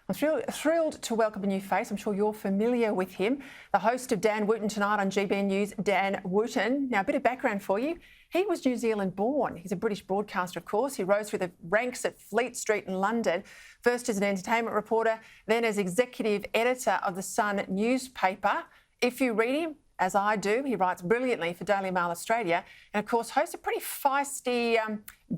I'm thrilled to welcome a new face. I'm sure you're familiar with him. The host of Dan Wootton tonight on GB News, Dan Wootton. Now, a bit of background for you. He was New Zealand born. He's a British broadcaster, of course. He rose through the ranks at Fleet Street in London, first as an entertainment reporter, then as executive editor of the Sun newspaper. If you read him, as I do, he writes brilliantly for Daily Mail Australia and, of course, hosts a pretty feisty,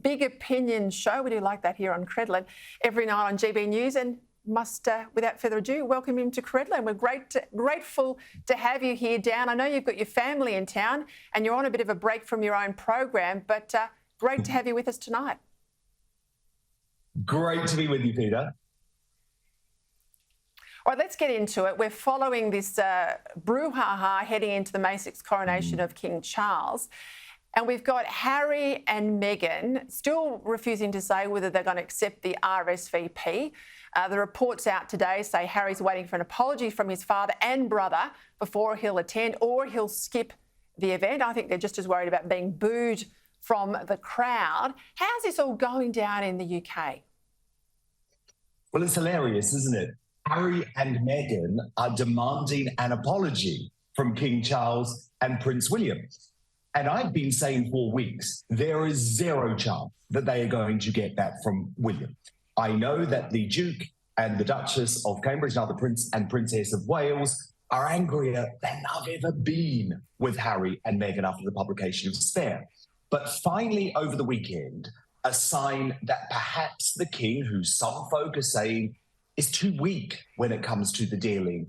big opinion show. We do like that here on Credlin every night on GB News, and must, without further ado, welcome him to Credlin. We're grateful to have you here, Dan. I know you've got your family in town and you're on a bit of a break from your own program, but great to have you with us tonight. Great to be with you, Peta. All right, let's get into it. We're following this brouhaha heading into the May 6th coronation of King Charles. And we've got Harry and Meghan still refusing to say whether they're going to accept the RSVP. The reports out today say Harry's waiting for an apology from his father and brother before he'll attend, or he'll skip the event. I think they're just as worried about being booed from the crowd. How's this all going down in the UK? Well, it's hilarious, isn't it? Harry and Meghan are demanding an apology from King Charles and Prince William. And I've been saying for weeks, there is zero chance that they are going to get that from William. I know that the Duke and the Duchess of Cambridge, now the Prince and Princess of Wales, are angrier than I've ever been with Harry and Meghan after the publication of Spare. But finally, over the weekend, a sign that perhaps the King, who some folk are saying is too weak when it comes to the dealing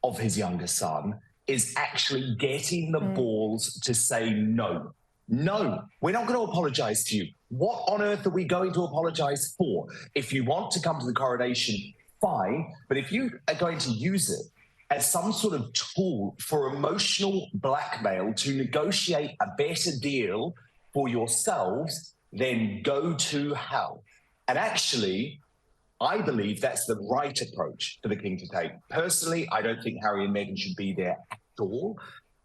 of his younger son, is actually getting the balls to say no. No, we're not going to apologise to you. What on earth are we going to apologise for? If you want to come to the coronation, fine. But if you are going to use it as some sort of tool for emotional blackmail to negotiate a better deal for yourselves, then go to hell. And actually, I believe that's the right approach for the King to take. Personally, I don't think Harry and Meghan should be there at all.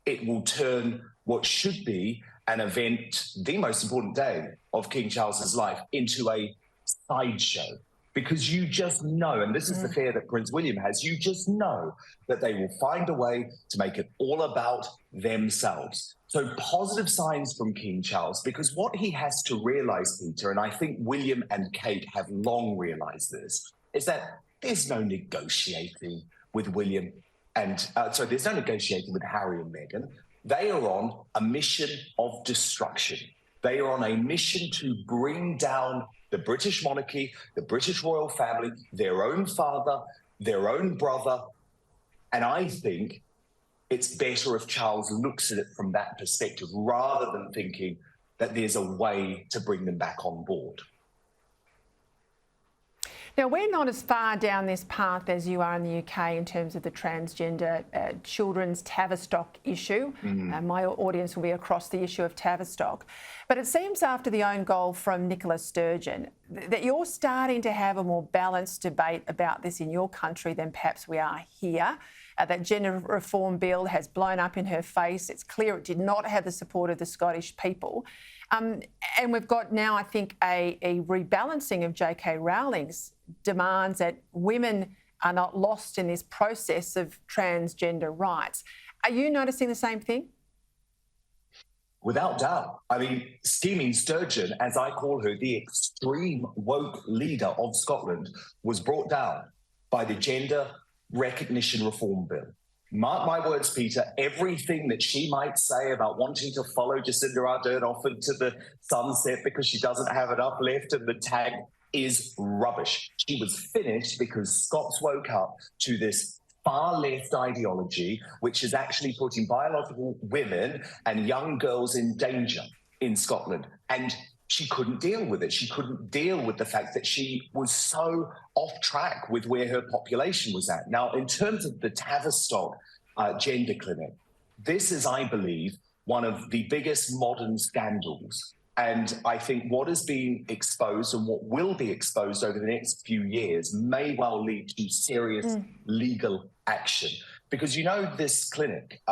It will turn what should be an event, the most important day of King Charles's life, into a sideshow. Because you just know, and this is the fear that Prince William has, you just know that they will find a way to make it all about themselves. So positive signs from King Charles, because what he has to realise, Peter, and I think William and Kate have long realised this, is that there's no negotiating with William and, there's no negotiating with Harry and Meghan. They are on a mission of destruction. They are on a mission to bring down the British monarchy, the British royal family, their own father, their own brother. And I think it's better if Charles looks at it from that perspective rather than thinking that there's a way to bring them back on board. Now, we're not as far down this path as you are in the UK in terms of the transgender children's Tavistock issue. My audience will be across the issue of Tavistock. But it seems after the own goal from Nicola Sturgeon that you're starting to have a more balanced debate about this in your country than perhaps we are here. That gender reform bill has blown up in her face. It's clear it did not have the support of the Scottish people. And we've got now, I think, a rebalancing of J.K. Rowling's demands that women are not lost in this process of transgender rights. Are you noticing the same thing? Without doubt. I mean, Scheming Sturgeon, as I call her, the extreme woke leader of Scotland, was brought down by the Gender Recognition Reform Bill. Mark my words, Peter, everything that she might say about wanting to follow Jacinda Ardern off into the sunset because she doesn't have enough left in the tank is rubbish. She was finished because Scots woke up to this far-left ideology, which is actually putting biological women and young girls in danger in Scotland. And she couldn't deal with it. She couldn't deal with the fact that she was so off track with where her population was at. Now, in terms of the Tavistock gender clinic, this is, I believe, one of the biggest modern scandals. And I think what is being exposed and what will be exposed over the next few years may well lead to serious legal action. Because, you know, this clinic,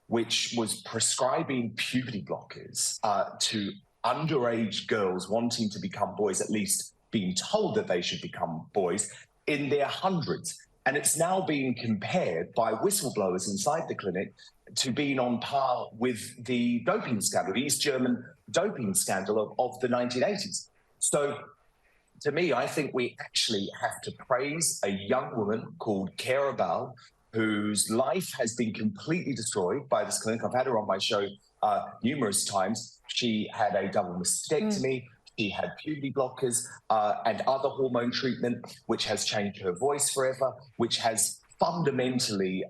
which was prescribing puberty blockers to underage girls wanting to become boys, at least being told that they should become boys, in their hundreds. And it's now being compared by whistleblowers inside the clinic to being on par with the doping scandal, the East German doping scandal of the 1980s. So to me, I think we actually have to praise a young woman called Cara Bell, whose life has been completely destroyed by this clinic. I've had her on my show numerous times. She had a double mastectomy. She had puberty blockers and other hormone treatment, which has changed her voice forever, which has fundamentally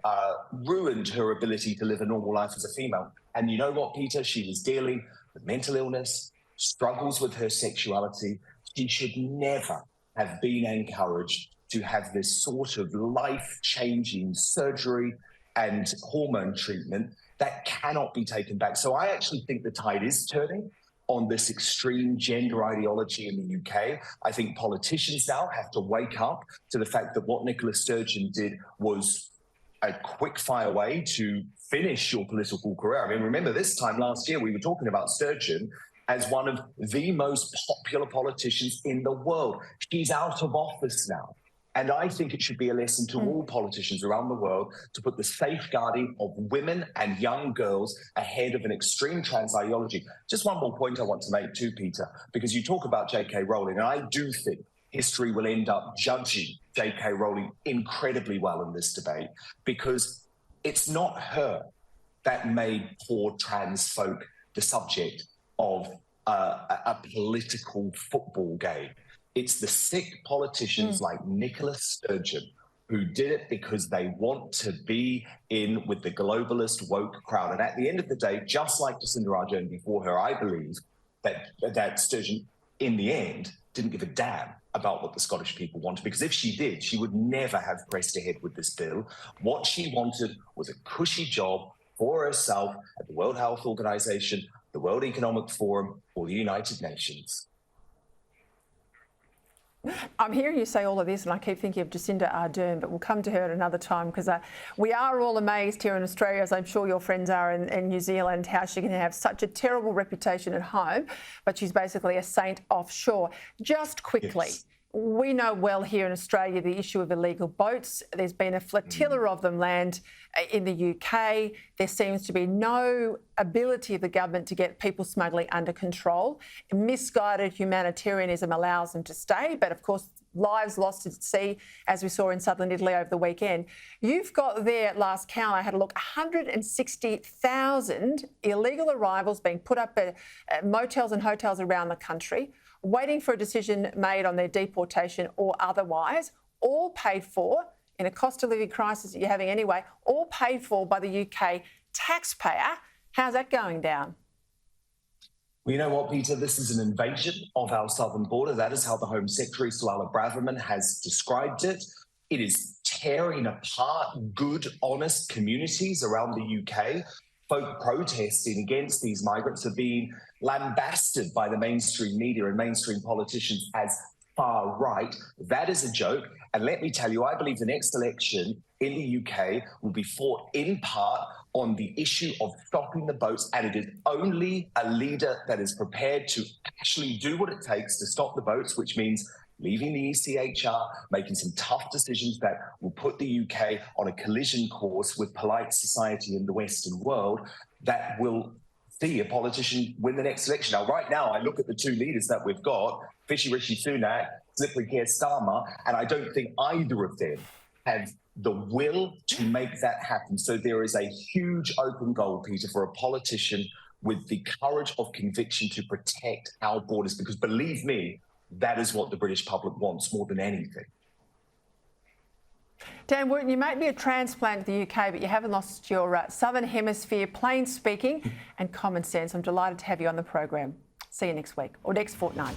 ruined her ability to live a normal life as a female. And you know what, Peter? She was dealing with mental illness, struggles with her sexuality. She should never have been encouraged to have this sort of life-changing surgery and hormone treatment that cannot be taken back. So I actually think the tide is turning on this extreme gender ideology in the UK. I think politicians now have to wake up to the fact that what Nicola Sturgeon did was a quick fire way to finish your political career. I mean, remember this time last year, we were talking about Sturgeon as one of the most popular politicians in the world. She's out of office now. And I think it should be a lesson to all politicians around the world to put the safeguarding of women and young girls ahead of an extreme trans ideology. Just one more point I want to make too, Peter, because you talk about J.K. Rowling, and I do think history will end up judging J.K. Rowling incredibly well in this debate, because it's not her that made poor trans folk the subject of a political football game. It's the sick politicians like Nicola Sturgeon who did it because they want to be in with the globalist woke crowd. And at the end of the day, just like Jacinda Ardern before her, I believe that Sturgeon, in the end, didn't give a damn about what the Scottish people wanted, because if she did, she would never have pressed ahead with this bill. What she wanted was a cushy job for herself at the World Health Organization, the World Economic Forum, or the United Nations. I'm hearing you say all of this and I keep thinking of Jacinda Ardern, but we'll come to her at another time, because we are all amazed here in Australia, as I'm sure your friends are in New Zealand, how she can have such a terrible reputation at home, but she's basically a saint offshore. Just quickly, we know well here in Australia the issue of illegal boats. There's been a flotilla of them land in the UK. There seems to be no ability of the government to get people smuggling under control. Misguided humanitarianism allows them to stay, but of course lives lost at sea, as we saw in southern Italy over the weekend. You've got there, at last count, I had a look, 160,000 illegal arrivals being put up at motels and hotels around the country, waiting for a decision made on their deportation or otherwise, all paid for, in a cost of living crisis that you're having anyway, all paid for by the UK taxpayer. How's that going down? Well, you know what, Peter? This is an invasion of our southern border. That is how the Home Secretary, Suella Braverman, has described it. It is tearing apart good, honest communities around the UK. Folk protesting against these migrants are being lambasted by the mainstream media and mainstream politicians as far right. That is a joke. And let me tell you, I believe the next election in the UK will be fought in part on the issue of stopping the boats. And it is only a leader that is prepared to actually do what it takes to stop the boats, which means leaving the ECHR, making some tough decisions that will put the UK on a collision course with polite society in the Western world, that will see a politician win the next election. Now, right now, I look at the two leaders that we've got, Fishy Rishi Sunak, Slippery Keir Starmer, and I don't think either of them have the will to make that happen. So there is a huge open goal, Peter, for a politician with the courage of conviction to protect our borders, because believe me, that is what the British public wants more than anything. Dan Wootton, you might be a transplant to the UK, but you haven't lost your Southern Hemisphere plain speaking and common sense. I'm delighted to have you on the program. See you next week or next fortnight.